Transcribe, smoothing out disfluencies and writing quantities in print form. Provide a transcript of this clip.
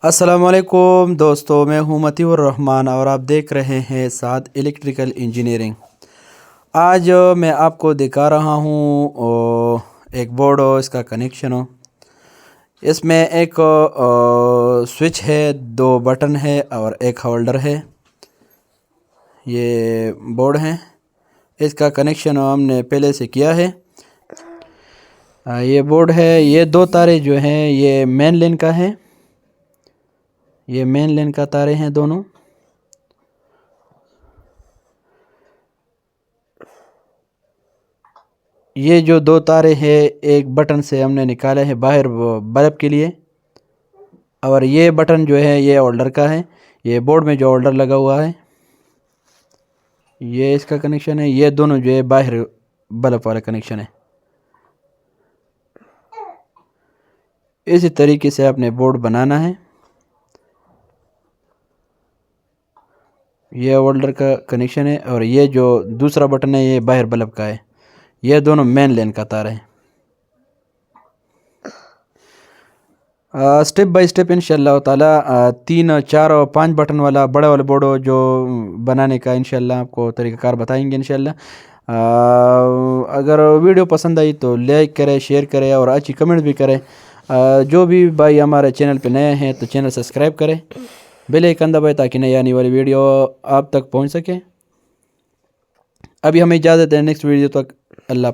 अस्सलामुअलैकुम दोस्तों, मैं हूं मतीउर रहमान और आप देख रहे हैं साथ इलेक्ट्रिकल इंजीनियरिंग। आज मैं आपको दिखा रहा हूं एक बोर्ड हो, इसका कनेक्शन हो। इसमें एक स्विच है, दो बटन है और एक होल्डर है। ये बोर्ड है, इसका कनेक्शन हमने पहले से किया है। ये बोर्ड है, ये दो तारे जो हैं ये मेन लाइन का है, ये मेन लाइन का तारे हैं दोनों। ये जो दो तारे हैं एक बटन से हमने निकाले हैं बाहर बल्ब के लिए, और ये बटन जो है ये होल्डर का है। ये बोर्ड में जो होल्डर लगा हुआ है ये इसका कनेक्शन है। ये दोनों जो है बाहर बल्ब वाला कनेक्शन है। इसी तरीके से आपने बोर्ड बनाना है। ये होल्डर का कनेक्शन है और ये जो दूसरा बटन है ये बाहर बल्ब का है। ये दोनों मेन लाइन का तार है। स्टेप बाय स्टेप इंशाल्लाह ताला 3, 4 और 5 बटन वाला बड़ा वाला बोर्ड जो बनाने का इंशाल्लाह आपको तरीक़ाकार बताएंगे इंशाल्लाह। अगर वीडियो पसंद आई तो लाइक करें, शेयर करें और अच्छी कमेंट भी करें। जो भी भाई हमारे चैनल पे नए हैं तो चैनल सब्सक्राइब करें, बेल आइकन दबाएं ताकि नई आने वाली वीडियो आप तक पहुंच सके। अभी हमें इजाज़त है, नेक्स्ट वीडियो तक अल्लाह।